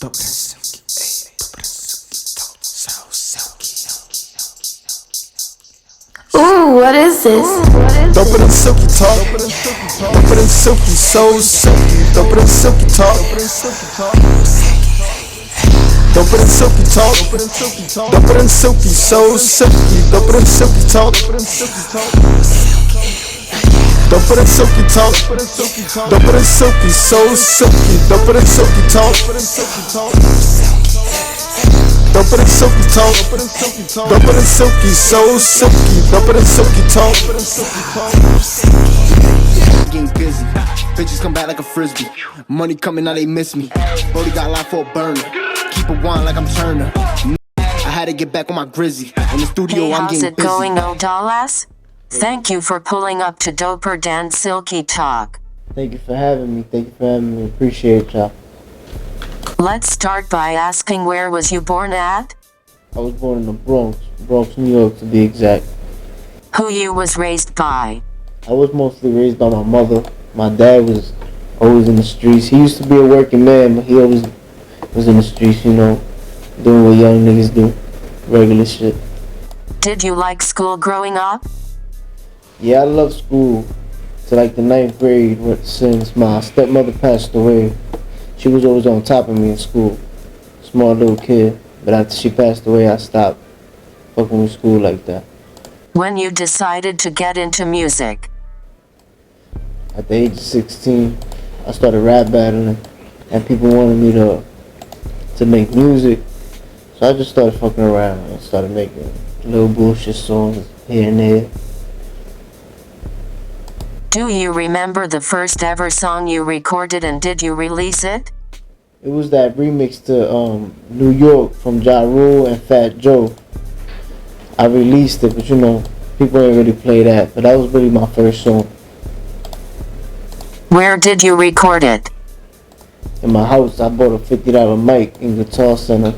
DoperDanSilky, DoperDanSilky, talk so silky. Ooh, what is this? DoperDanSilky talk, DoperDanSilky, so silky. DoperDanSilky talk, DoperDanSilky talk, DoperDanSilky, so silky. DoperDanSilky talk, DoperDanSilky talk, DoperDanSilky, so silky. DoperDanSilky talk, DoperDanSilky talk, DoperDanSilky, so silky. DoperDanSilky talk. Getting busy, bitches come back like a frisbee. Money coming, now they miss me. Brody got line for a burner. Keep it wine like I'm Turner. I had to get back on my grizzy. In the studio, Hey, I'm how's getting it busy. going, Ohdollasz? Thank you for pulling up to DoperDanSilky Talk. Thank you for having me. Appreciate y'all. Let's start by asking, where was you born at? I was born in the Bronx, New York to be exact. Who you was raised by? I was mostly raised by my mother. My dad was always in the streets. He used to be a working man, but he always was in the streets, you know, doing what young niggas do. Regular shit. Did you like school growing up? Yeah, I loved school to like the 9th grade since my stepmother passed away. She was always on top of me in school. Small little kid. But after she passed away, I stopped fucking with school like that. When you decided to get into music? At the age of 16, I started rap battling, and people wanted me to make music. So I just started fucking around and started making little bullshit songs here and there. Do you remember the first ever song you recorded, and did you release it? It was that remix to New York from Ja Rule and Fat Joe. I released it, but you know, people ain't really play that. But that was really my first song. Where did you record it? In my house, I bought a $50 mic in Guitar Center.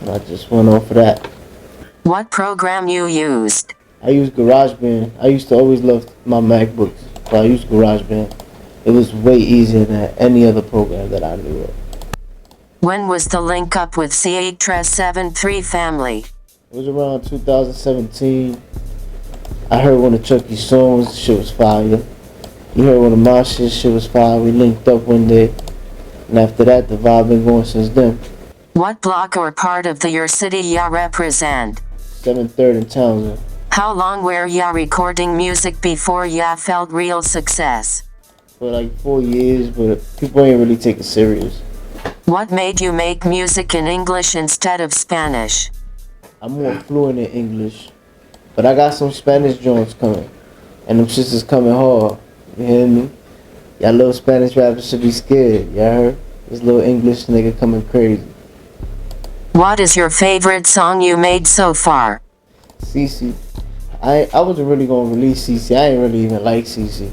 And I just went off of that. What program you used? I used GarageBand. I used to always love my MacBooks, so I used GarageBand. It was way easier than any other program that I knew of. When was the link up with CH73 family? It was around 2017. I heard one of Chucky's songs, shit was fire. You heard one of my shit was fire. We linked up one day. And after that, the vibe been going since then. What block or part of your city ya represent? 7th and Townsend. How long were ya recording music before ya felt real success? For like 4 years, but people ain't really take it serious. What made you make music in English instead of Spanish? I'm more fluent in English, but I got some Spanish joints coming, and them shits is coming hard. You hear me? Y'all little Spanish rappers should be scared. Y'all heard? This little English nigga coming crazy. What is your favorite song you made so far? CC. I wasn't really gonna release CC. I ain't really even like CC.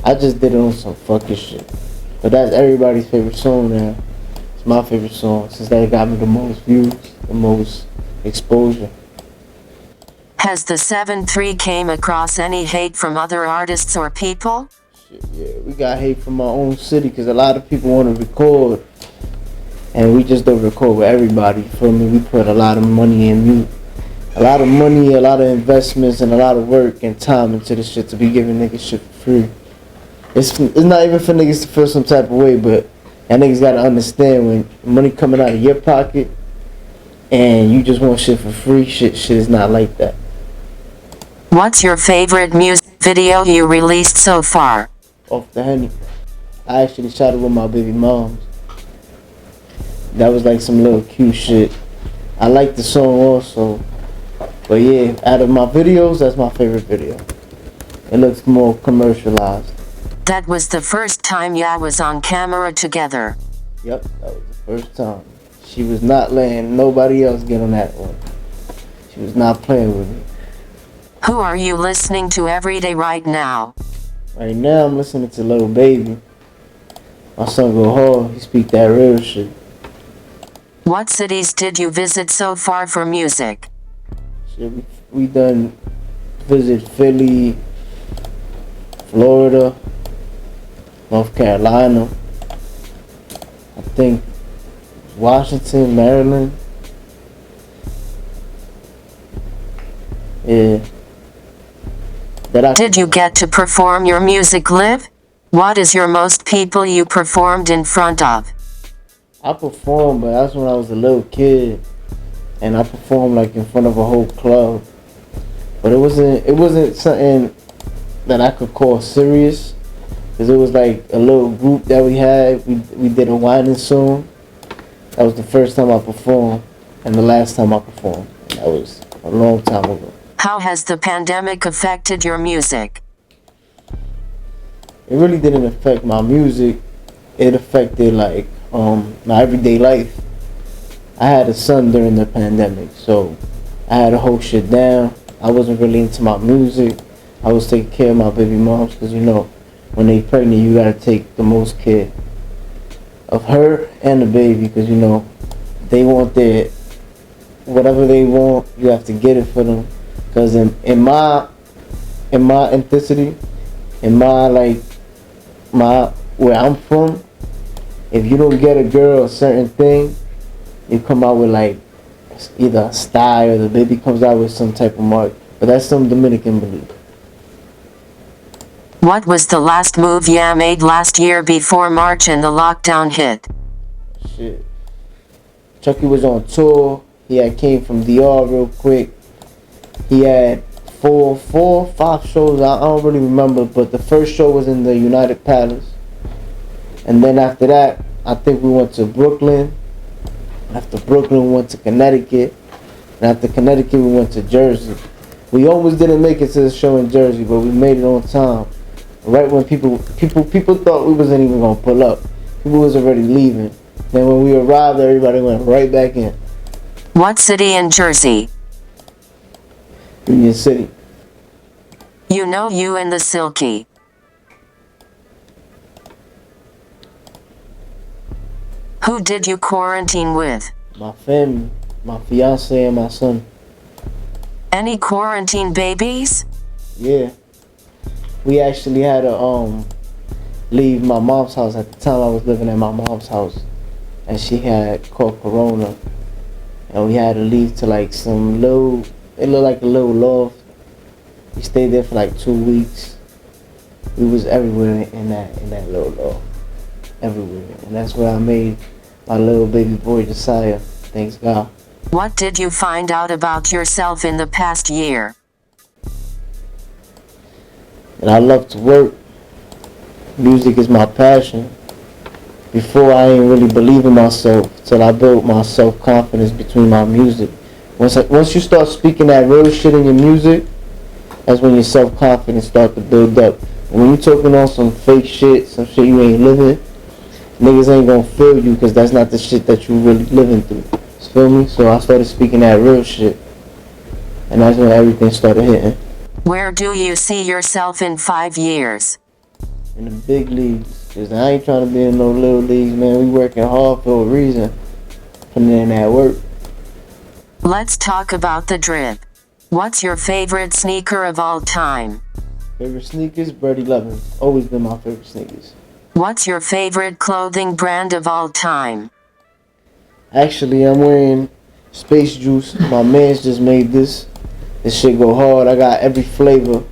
I just did it on some fucking shit. But that's everybody's favorite song now. It's my favorite song since that got me the most views, the most exposure. Has the 7-3 came across any hate from other artists or people? Shit, yeah, we got hate from our own city because a lot of people want to record, and we just don't record with everybody. For me, we put a lot of money in music. A lot of money, a lot of investments, and a lot of work and time into this shit to be giving niggas shit for free. It's not even for niggas to feel some type of way, but y'all niggas gotta understand when money coming out of your pocket and you just want shit for free, shit is not like that. What's your favorite music video you released so far? Off the Henny. I actually shot it with my baby moms. That was like some little cute shit. I like the song also. But yeah, out of my videos, that's my favorite video. It looks more commercialized. That was the first time ya was on camera together. Yep, that was the first time. She was not letting nobody else get on that one. She was not playing with me. Who are you listening to every day right now? Right now, I'm listening to Lil Baby. My son go hard. He speak that real shit. What cities did you visit so far for music? Shit, we done visit Philly, Florida, North Carolina. I think Washington, Maryland. Yeah. Did you get to perform your music live? What is your most people you performed in front of? I performed, but that's when I was a little kid, and I performed like in front of a whole club. But it wasn't something that I could call serious, because it was like a little group that we had. We did a whining song. That was the first time I performed, and the last time I performed. That was a long time ago. How has the pandemic affected your music? It really didn't affect my music. It affected like my everyday life. I had a son during the pandemic, so I had to hold shit down. I wasn't really into my music. I was taking care of my baby moms, because you know, when they pregnant, you gotta take the most care of her and the baby, because you know, they want their whatever they want. You have to get it for them. Because in my ethnicity, in my where I'm from, if you don't get a girl a certain thing, you come out with like either a style, or the baby comes out with some type of mark. But that's some Dominican belief. What was the last move you made last year before March and the lockdown hit? Shit. Chucky was on tour. He had came from DR real quick. He had four or five shows. I don't really remember, but the first show was in the United Palace. And then after that, I think we went to Brooklyn. After Brooklyn, we went to Connecticut. And after Connecticut, we went to Jersey. We almost didn't make it to the show in Jersey, but we made it on time. Right when people thought we wasn't even gonna pull up. People was already leaving. Then when we arrived, everybody went right back in. What city in Jersey? Union City. You know you and the Silky. Who did you quarantine with? My family, my fiance and my son. Any quarantine babies? Yeah. We actually had to leave my mom's house. At the time I was living at my mom's house, and she had caught corona, and we had to leave to like some little, it looked like a little loft. We stayed there for like 2 weeks. We was everywhere in that little loft. Everywhere. And that's where I made my little baby boy Josiah. Thanks God. What did you find out about yourself in the past year? And I love to work. Music is my passion. Before, I ain't really believe in myself till I built my self-confidence between my music. Once you start speaking that real shit in your music, that's when your self-confidence start to build up. And when you talking on some fake shit, some shit you ain't living, niggas ain't gonna feel you, because that's not the shit that you really living through. You feel me? So I started speaking that real shit, and that's when everything started hitting. Where do you see yourself in 5 years? In the big leagues, because I ain't trying to be in no little leagues, man. We working hard for a reason, putting in that work. Let's talk about the drip. What's your favorite sneaker of all time? Favorite sneakers? Birdie 11. Always been my favorite sneakers. What's your favorite clothing brand of all time? Actually, I'm wearing Space Juice. My man's just made this. This shit go hard. I got every flavor.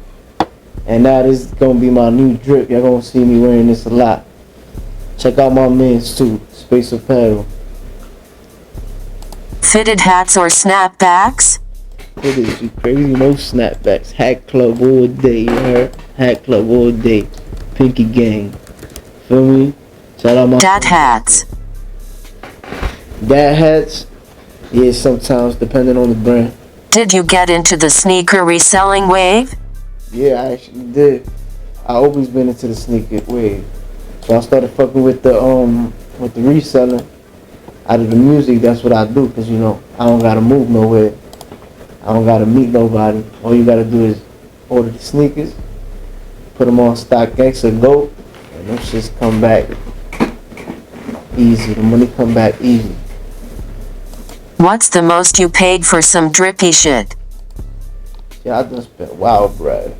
And now this is gonna be my new drip. Y'all gonna see me wearing this a lot. Check out my man's too. Space Apparel. Fitted hats or snapbacks? What is you crazy? No snapbacks. Hat Club all day, you heard? Hat Club all day. Pinky Gang. Feel me? Shout out my Dad hats. Dad hats? Yeah, sometimes, depending on the brand. Did you get into the sneaker reselling wave? Yeah, I actually did. I always been into the sneaker wave. So I started fucking with the reselling. Out of the music, that's what I do, because you know, I don't gotta move nowhere. I don't gotta meet nobody. All you gotta do is order the sneakers, put them on StockX or Go, and them shits come back easy. The money come back easy. What's the most you paid for some drippy shit? Yeah, I done spent wild bread.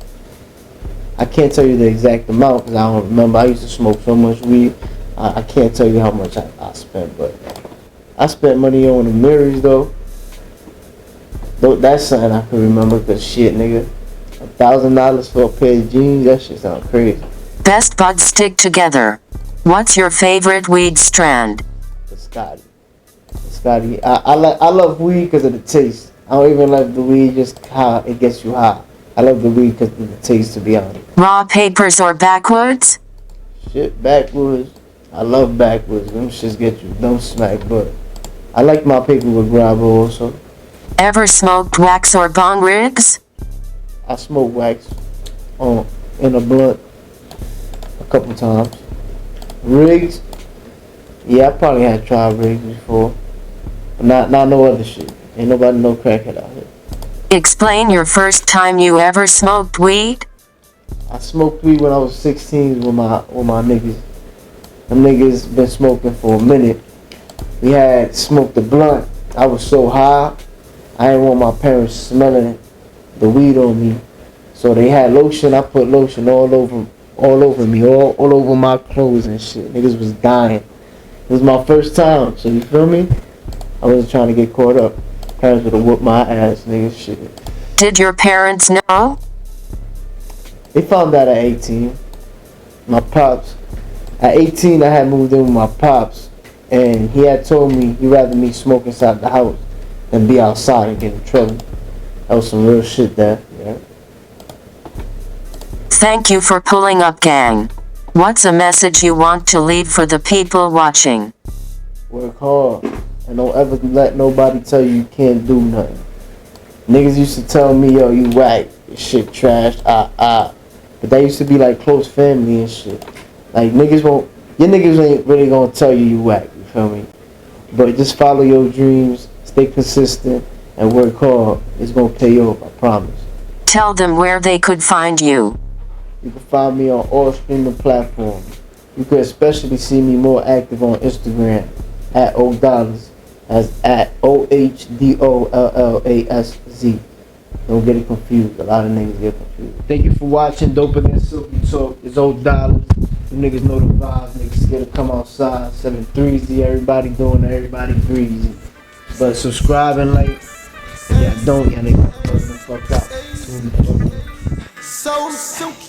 I can't tell you the exact amount because I don't remember. I used to smoke so much weed. I can't tell you how much I spent, but I spent money on the mirrors though. That's something I can remember, cause shit, nigga, $1,000 for a pair of jeans, that shit sound crazy. Best buds stick together. What's your favorite weed strand? The Scotty. I love weed because of the taste. I don't even like the weed just how it gets you high. I love the weed because of the taste, to be honest. Raw papers or backwoods? Shit, backwoods. I love backwoods. Them shits get you dumb smack, but I like my paper with grabber also. Ever smoked wax or bong rigs? I smoke wax in a blunt a couple times. Rigs, yeah, I probably had tried rigs before, but not no other shit. Ain't nobody no crackhead out here. Explain your first time you ever smoked weed. I smoked weed when I was 16 with my niggas. Them niggas been smoking for a minute. We had smoked the blunt. I was so high, I didn't want my parents smelling the weed on me. So they had lotion. I put lotion all over me, all over my clothes and shit. Niggas was dying. It was my first time, so you feel me? I wasn't trying to get caught up. Parents would have whooped my ass, niggas, shit. Did your parents know? They found out at 18. My pops. At 18, I had moved in with my pops, and he had told me he'd rather me smoke inside the house than be outside and get in trouble. That was some real shit there, yeah. Thank you for pulling up, gang. What's a message you want to leave for the people watching? Work hard, and don't ever let nobody tell you can't do nothing. Niggas used to tell me, yo, you whack, your shit trash, But that used to be like close family and shit. Like your niggas ain't really gonna tell you whack, you feel me? But just follow your dreams, stay consistent, and work hard. It's gonna pay off, I promise. Tell them where they could find you. You can find me on all streaming platforms. You could especially see me more active on Instagram at Ohdollasz, as at OHDOLLASZ. Don't get it confused. A lot of niggas get confused. Thank you for watching DoperDanSilky Talk. It's Ohdollasz. You niggas know the vibes. Niggas scared to come outside. 7-3Z. Everybody doing it. Everybody breezy. But subscribe and like. Yeah, don't. Y'all niggas fuck out. So silky.